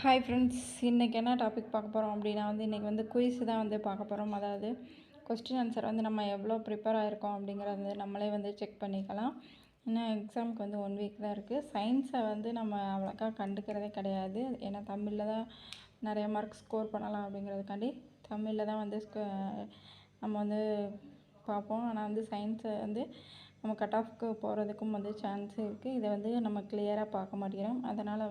Hi friends, இன்றைக்கி என்ன topic பார்க்க போகிறோம் அப்படின்னா இன்றைக்கி குயிஸ் தான் பார்க்க போகிறோம். அதாவது கொஸ்டின் ஆன்சர் நம்ம எவ்வளோ ப்ரிப்பேர் ஆகிருக்கோம் அப்படிங்கிறத நம்மளே செக் பண்ணிக்கலாம். இன்னும் எக்ஸாமுக்கு 1 வீக் தான் இருக்குது. சயின்ஸை நம்ம அவ்வளோக்கா கண்டுக்கிறதே கிடையாது. ஏன்னா தமிழில் தான் நிறைய மார்க் ஸ்கோர் பண்ணலாம் அப்படிங்கிறதுக்காண்டி தமிழில் தான் நம்ம பார்ப்போம். ஆனால் சயின்ஸை நம்ம கட் ஆஃப்க்கு போகிறதுக்கும் சான்ஸ் இருக்குது. இதை நம்ம கிளியராக பார்க்க மாட்டேங்கிறோம். அதனால்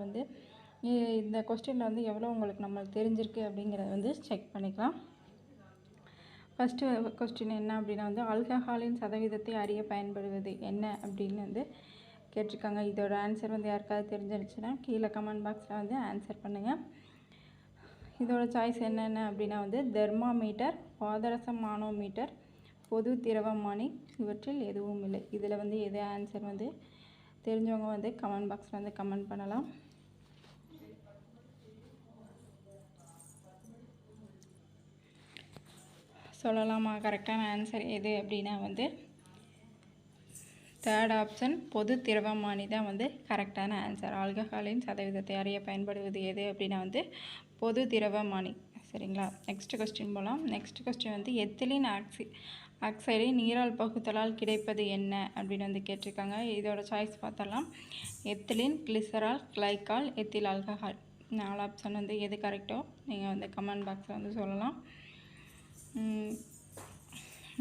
இந்த கொஸ்டினில் எவ்வளோ உங்களுக்கு நம்மளுக்கு தெரிஞ்சிருக்கு அப்படிங்கிறத செக் பண்ணிக்கலாம். ஃபஸ்ட்டு கொஸ்டின் என்ன அப்படின்னா ஆல்கஹாலின் சதவீதத்தை அறிய பயன்படுவது என்ன அப்படின்னு கேட்டிருக்காங்க. இதோட ஆன்சர் யாருக்காவது தெரிஞ்சிருச்சுன்னா கீழே கமெண்ட் பாக்ஸில் ஆன்சர் பண்ணுங்கள். இதோட சாய்ஸ் என்னென்ன அப்படின்னா தெர்மாமீட்டர், பாதரச மானோமீட்டர், பொது திரவமானி, இவற்றில் எதுவும் இல்லை. இதில் எது ஆன்சர் தெரிஞ்சவங்க கமெண்ட் பாக்ஸில் கமெண்ட் பண்ணலாம். சொல்லலாமா? கரெக்டான ஆன்சர் எது அப்படின்னா தேர்ட் ஆப்ஷன் பொது திரவமானி தான் கரெக்டான ஆன்சர். ஆல்கஹாலின் சதவீதத்தை அறிய பயன்படுவது எது அப்படின்னா பொது திரவமானி. சரிங்களா? நெக்ஸ்ட் கொஸ்டின் போகலாம். நெக்ஸ்ட் கொஸ்டின் எத்திலின் ஆக்சைடை நீரால் பகுத்தலால் கிடைப்பது என்ன அப்படின்னு கேட்டிருக்காங்க. இதோட சாய்ஸ் பார்த்தலாம். Ethylene, glycerol, glycol, ethyl alcohol. 4 option எது கரெக்டோ நீங்கள் கமெண்ட் பாக்ஸில் சொல்லலாம்.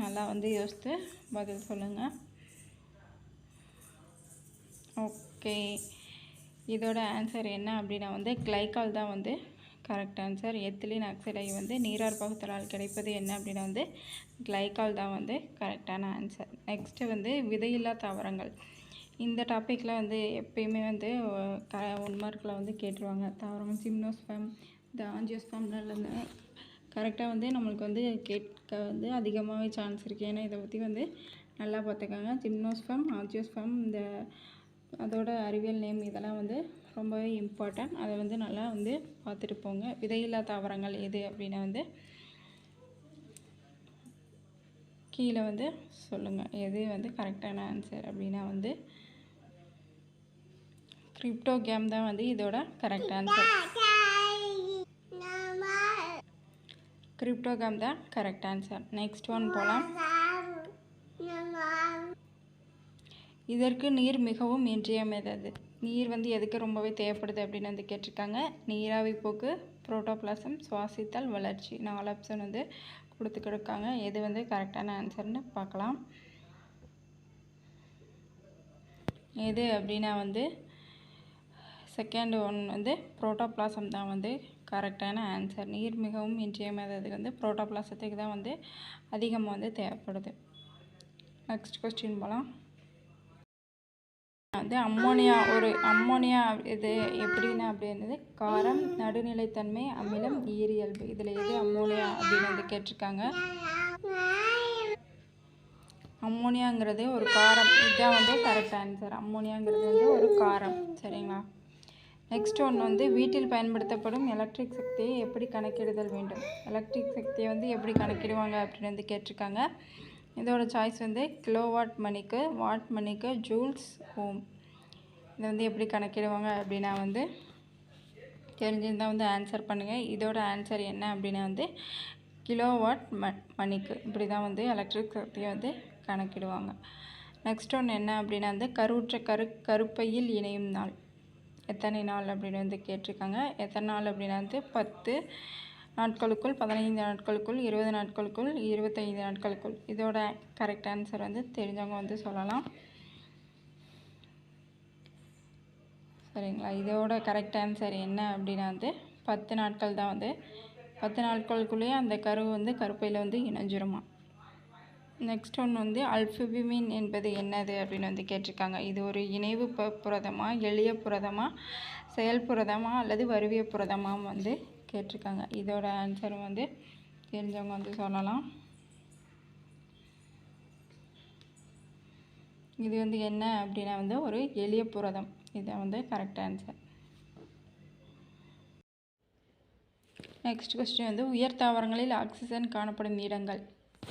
நல்லா யோசித்து பதில் சொல்லுங்கள். ஓகே, இதோட ஆன்சர் என்ன அப்படின்னா கிளைக்கால் தான் கரெக்ட் ஆன்சர். எத்திலின் ஆக்சைடை நீரார் பகுத்தலால் கிடைப்பது என்ன அப்படின்னா கிளைக்கால் தான் கரெக்டான ஆன்சர். நெக்ஸ்ட்டு விதையில்லா தாவரங்கள். இந்த டாப்பிக்கில் எப்பயுமே 1 மார்க்கில் கேட்டுருவாங்க. தாவரங்கள் ஜிம்னோஸ்பேம், இந்த ஆஞ்சியோஸ்பேம்ல கரெக்டாக நம்மளுக்கு கேட்க அதிகமாகவே சான்ஸ் இருக்குது. ஏன்னா இதை பற்றி நல்லா பார்த்துக்காங்க. ஜிம்னோஸ்பேம், ஆஞ்சியோஸ்பேம், அதோட அறிவியல் நேம் இதெல்லாம் ரொம்பவே இம்பார்ட்டன்ட். அதை நல்லா பார்த்துட்டு போங்க. விதையில்லா தாவரங்கள் எது அப்படின்னா கீழே சொல்லுங்கள் எது கரெக்டான ஆன்சர் அப்படின்னா கிரிப்டோகேம் தான் இதோட கரெக்ட் ஆன்சர். கிரிப்டோகேம் தான் கரெக்ட் ஆன்சர். நெக்ஸ்ட் ஒன் போகலாம். இதற்கு நீர் மிகவும் இன்றியமையாதது. நீர் எதுக்கு ரொம்பவே தேவைப்படுது அப்படின்னு கேட்டிருக்காங்க. நீராவி போக்கு, புரோட்டோபிளாசம், சுவாசித்தல், வளர்ச்சி. 4 ஆப்ஷன் கொடுத்துக்கிருக்காங்க. எது கரெக்டான ஆன்சர்னு பார்க்கலாம். எது அப்படின்னா செகண்ட் ஒன் புரோட்டோபிளாசம் தான் கரெக்டான ஆன்சர். நீர் மிகவும் இன்றியமையாததுக்கு புரோட்டோபிளாசத்துக்கு தான் அதிகமாக தேவைப்படுது. நெக்ஸ்ட் கொஸ்டின் போகலாம். அம்மோனியா இது எப்படின்னா அப்படின்றது காரம், நடுநிலைத்தன்மை, அமிலம், ஈரியல்பு. இதில் எது அம்மோனியா அப்படின்னு கேட்டிருக்காங்க. அம்மோனியாங்கிறது ஒரு காரம். இதுதான் கரெக்ட் ஆன்சர். அம்மோனியாங்கிறது ஒரு காரம். சரிங்களா? நெக்ஸ்ட் ஒன்று வீட்டில் பயன்படுத்தப்படும் எலக்ட்ரிக் சக்தியை எப்படி கணக்கிடுதல் வேண்டும். எலக்ட்ரிக் சக்தியை எப்படி கணக்கிடுவாங்க அப்படின்னு கேட்டிருக்காங்க. இதோட சாய்ஸ் கிலோவாட் மணிக்கு, வாட் மணிக்கு, ஜூல்ஸ், ஓம். இதை எப்படி கணக்கிடுவாங்க அப்படின்னா தெரிஞ்சிருந்தால் ஆன்சர் பண்ணுங்கள். இதோட ஆன்சர் என்ன அப்படின்னா கிலோவாட் மணிக்கு. இப்படி தான் எலக்ட்ரிக் சக்தியை கணக்கிடுவாங்க. நெக்ஸ்ட் ஒன்று என்ன அப்படின்னா கருவுற்ற கருப்பையில் இணையும் நாள் எத்தனை நாள் அப்படின்னு கேட்டிருக்காங்க. எத்தனை நாள் அப்படின்னா 10 நாட்களுக்குள், 15 நாட்களுக்குள், 20 நாட்களுக்குள், 25 நாட்களுக்குள். இதோட கரெக்ட் ஆன்சர் தெரிஞ்சவங்க சொல்லலாம். சரிங்களா? இதோட கரெக்ட் ஆன்சர் என்ன அப்படின்னா 10 நாட்கள் தான் 10 நாட்களுக்குள்ளேயே அந்த கரு கருப்பையில் இணைஞ்சிருமா. நெக்ஸ்ட் ஒன்று அல்புமின் என்பது என்னது அப்படின்னு கேட்டிருக்காங்க. இது ஒரு இணைவு புரதமா, எளிய புரதமா, செயல் புரதமா அல்லது வருவிய புரதமா கேட்டிருக்காங்க. இதோட ஆன்சரும் தெரிஞ்சவங்க சொல்லலாம். இது என்ன அப்படின்னா ஒரு எளிய புரதம். இதை கரெக்ட் ஆன்சர். நெக்ஸ்ட் கொஸ்டின் உயர் தாவரங்களில் ஆக்சிஜன் காணப்படும் இடங்கள்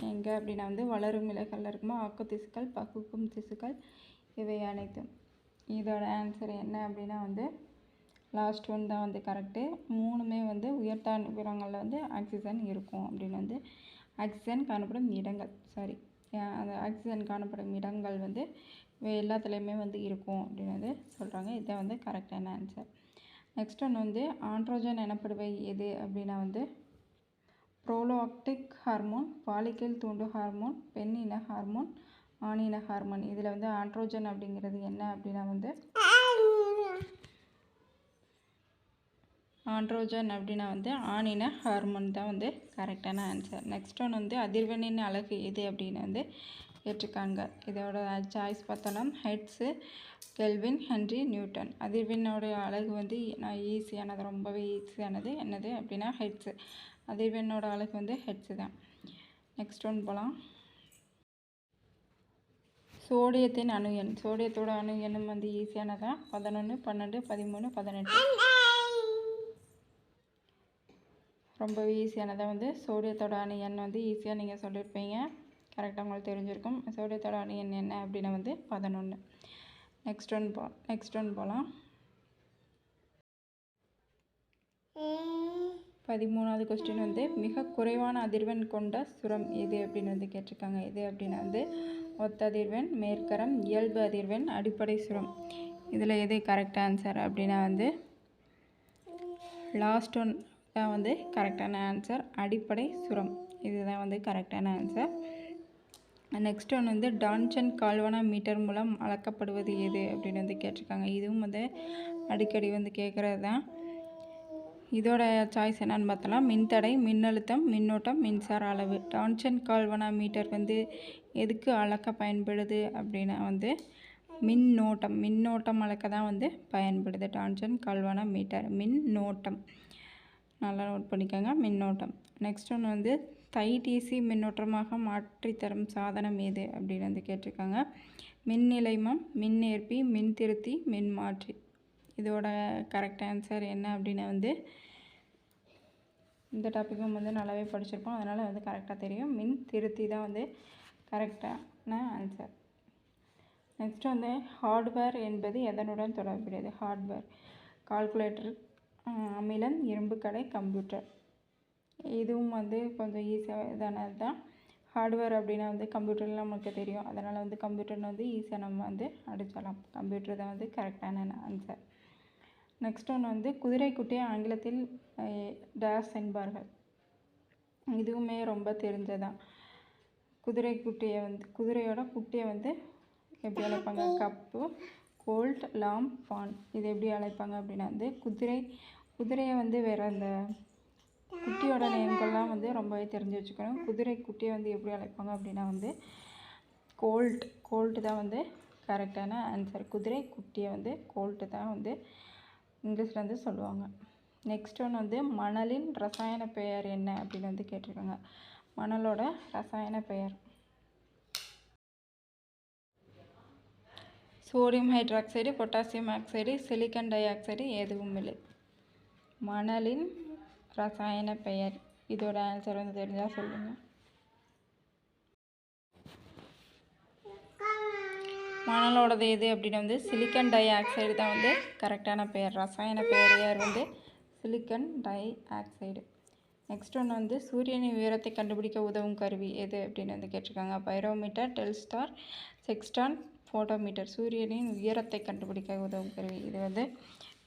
எங்கே அப்படின்னா வளரும் இலைகள் இருக்குமா, ஆக்கு திசுக்கள், பகுக்கும் திசுக்கள், இவை அனைத்தும். இதோட ஆன்சர் என்ன அப்படின்னா லாஸ்ட் ஒன் தான் வந்து கரெக்டு. மூணுமே வந்து உயர் தாழ்விடங்களில் வந்து ஆக்சிஜன் இருக்கும் அப்படின்னு வந்து ஆக்சிஜன் காணப்படும் இடங்கள் அந்த ஆக்சிஜன் காணப்படும் இடங்கள் வந்து எல்லாத்துலேயுமே வந்து இருக்கும் அப்படின்னு வந்து சொல்கிறாங்க. இதுதான் வந்து கரெக்டான ஆன்சர். நெக்ஸ்ட் ஒன் வந்து ஆண்ட்ரோஜன் எனப்படுவை எது அப்படின்னா வந்து ப்ரோலாக்டிக் ஹார்மோன், பாலிக்கல் தூண்டு ஹார்மோன், பெண் இன ஹார்மோன், ஆண் இன ஹார்மோன். இதில் வந்து ஆண்ட்ரோஜன் அப்படிங்கிறது என்ன அப்படின்னா வந்து ஆண் இன ஹார்மோன் தான் வந்து கரெக்டான ஆன்சர். நெக்ஸ்ட் ஒன் வந்து அதிர்வெண்ணின் அலகு எது அப்படின்னு வந்து கேட்டிருக்காங்க. இதோட சாய்ஸ் பார்த்தோன்னா ஹெர்ட்ஸு, கெல்வின், ஹென்றி, நியூட்டன். அதிர்வெண்ணோட அலகு வந்து ஈஸியானது, ரொம்பவே ஈஸியானது. என்னது அப்படின்னா ஹெர்ட்ஸு. அதிர்வெண்ணோட அலகு வந்து ஹெர்ட்ஸு தான். நெக்ஸ்ட் ஒன் போகலாம். சோடியத்தின் அணு எண். சோடியத்தோட அணு எண்ணும் வந்து ஈஸியானதான். 11, 12, 13, 18. ரொம்பவே ஈஸியானதாக வந்து சோடியத்தோட அணு எண் வந்து ஈஸியாக நீங்கள் சொல்லியிருப்பீங்க. கரெக்டாக உங்களுக்கு தெரிஞ்சிருக்கும். சோடியத்தோட அணு எண் என்ன அப்படின்னா வந்து 11. நெக்ஸ்ட் ஒன் போகலாம். 13வது கொஸ்டின் வந்து மிக குறைவான அதிர்வெண் கொண்ட சுரம் எது அப்படின்னு வந்து கேட்டிருக்காங்க. எது அப்படின்னா வந்து ஒத்ததிர்வெண், மேற்கரம், இயல்பு அதிர்வெண், அடிப்படை சுரம். இதில் எது கரெக்ட் ஆன்சர் அப்படின்னா வந்து லாஸ்ட் ஒன் தான் வந்து கரெக்டான ஆன்சர். அடிப்படை சுரம் இதுதான் வந்து கரெக்டான ஆன்சர். நெக்ஸ்ட் ஒன் வந்து டான்சன் கால்வனா மீட்டர் மூலம் அளக்கப்படுவது எது அப்படின்னு வந்து கேட்டிருக்காங்க. இதுவும் வந்து அடிக்கடி வந்து கேட்குறது தான். இதோட சாய்ஸ் என்னன்னு பார்த்தலாம். மின்தடை, மின்னழுத்தம், மின்னோட்டம், மின்சார அளவு. டான்சன் கால்வனா மீட்டர் வந்து எதுக்கு அளக்க பயன்படுது அப்படின்னா வந்து மின்னோட்டம் அளக்க தான் வந்து பயன்படுது டான்சன் கால்வனா மீட்டர். மின்னோட்டம் நல்லா நோட் பண்ணிக்கோங்க, மின்னோட்டம். நெக்ஸ்ட் ஒன்று வந்து தைடிசி மின்னோட்டமாக மாற்றி தரும் சாதனம் எது அப்படின்னு வந்து கேட்டிருக்காங்க. மின் நிலைமம், மின்ஏற்பி, மின் திருத்தி, மின்மாற்றி. இதோட கரெக்ட் ஆன்சர் என்ன அப்படின்னா வந்து இந்த டாப்பிக்கும் வந்து நல்லாவே படிச்சிருப்போம், அதனால் வந்து கரெக்டாக தெரியும். மின் திருத்தி தான் வந்து கரெக்டான ஆன்சர். நெக்ஸ்ட் வந்து ஹார்ட்வேர் என்பது எதனுடன் தொடர்புடையது? ஹார்ட்வேர் கால்குலேட்டர், அமிலம், இரும்பு கடை, கம்ப்யூட்டர். இதுவும் வந்து கொஞ்சம் ஈஸியாக இதானது தான். ஹார்ட்வேர் அப்படின்னா வந்து கம்ப்யூட்டர்லாம் நமக்கு தெரியும், அதனால் வந்து கம்ப்யூட்டர்னு வந்து ஈஸியாக நம்ம வந்து அடிச்சிடலாம். கம்ப்யூட்டர் தான் வந்து கரெக்டான ஆன்சர். நெக்ஸ்ட் ஒன்று வந்து குதிரைக்குட்டியை ஆங்கிலத்தில் டேஸ் என்பார்கள். இதுவுமே ரொம்ப தெரிஞ்சதான். குதிரையோட குட்டியை வந்து எப்படி அழைப்பாங்க? கப்பு, கோல்ட், லாம், ஃபான். இது எப்படி அழைப்பாங்க அப்படின்னா வந்து குதிரையை வந்து வேறு அந்த குட்டியோட நேம்கள்லாம் வந்து ரொம்பவே தெரிஞ்சு வச்சுக்கணும். குதிரை குட்டியை வந்து எப்படி அழைப்பாங்க அப்படின்னா வந்து கோல்ட்டு தான் வந்து கரெக்டான ஆன்சர். குதிரை குட்டியை வந்து கோல்ட்டு தான் வந்து இங்கிலீஷில் வந்து சொல்லுவாங்க. நெக்ஸ்ட் ஒன்று வந்து மணலின் ரசாயன பெயர் என்ன அப்படின்னு வந்து கேட்டிருக்காங்க. மணலோட ரசாயன பெயர் sodium hydroxide, potassium oxide, silicon di oxide எதுவும் இல்லை. மணலின் ரசாயன பெயர். இதோட ஆன்சர் வந்து தெரிஞ்சால் சொல்லுங்கள். மணலோடது எது அப்படின்னா வந்து சிலிக்கன் டை ஆக்சைடு தான் வந்து கரெக்டான பெயர். ரசாயன பெயர் வந்து சிலிக்கன் டை ஆக்சைடு. நெக்ஸ்ட் ஒன்று வந்து சூரியனின் உயரத்தை கண்டுபிடிக்க உதவும் கருவி எது அப்படின்னு வந்து கேட்டிருக்காங்க. Pyrometer, Telstar, sextant, photometer. சூரியனின் உயரத்தை கண்டுபிடிக்க உதவும் கருவி. இது வந்து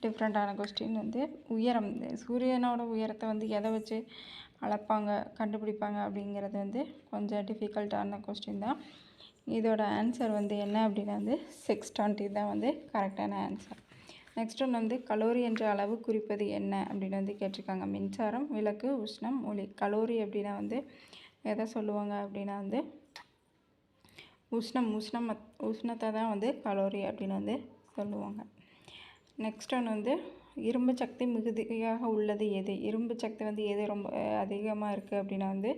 டிஃப்ரெண்ட்டான கொஸ்டின். வந்து உயரம், சூரியனோட உயரத்தை வந்து எதை வச்சு அளப்பாங்க, கண்டுபிடிப்பாங்க அப்படிங்கிறது வந்து கொஞ்சம் டிஃபிகல்ட்டான கொஸ்டின் தான். இதோட ஆன்சர் வந்து என்ன அப்படின்னா வந்து செக்ஸ்டான்ட் தான் வந்து கரெக்டான ஆன்சர். நெக்ஸ்ட் ஒன்று வந்து கலோரி என்ற அளவு குறிப்பது என்ன அப்படின்னு வந்து கேட்டிருக்காங்க. மின்சாரம், விளக்கு, உஷ்ணம், ஒளி. கலோரி அப்படின்னா வந்து எதை சொல்லுவாங்க அப்படின்னா வந்து உஷ்ணத்தை தான் வந்து கலோரி அப்படின்னு வந்து சொல்லுவாங்க. நெக்ஸ்ட் ஒன்று வந்து இரும்பு சக்தி மிகுதியாக உள்ளது எது? இரும்பு சக்தி வந்து எது ரொம்ப அதிகமாக இருக்குது அப்படின்னா வந்து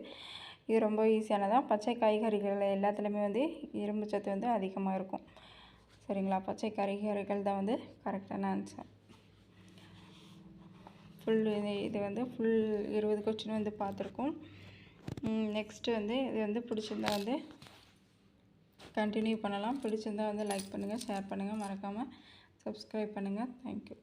இது ரொம்ப ஈஸியானதான். பச்சை காய்கறிகள் எல்லாத்துலேயுமே வந்து இரும்பு சத்து வந்து அதிகமாக இருக்கும். சரிங்களா? பச்சை காய்கறிகள் தான் வந்து கரெக்டான ஆன்சர். இது வந்து ஃபுல் 20 கொஸ்டின் வந்து பார்த்துருக்கோம். நெக்ஸ்ட்டு வந்து இது வந்து பிடிச்சிருந்தா வந்து கண்டினியூ பண்ணலாம். பிடிச்சிருந்தா வந்து லைக் பண்ணுங்கள், ஷேர் பண்ணுங்கள், மறக்காமல் சப்ஸ்கிரைப் பண்ணுங்கள். தேங்க்யூ.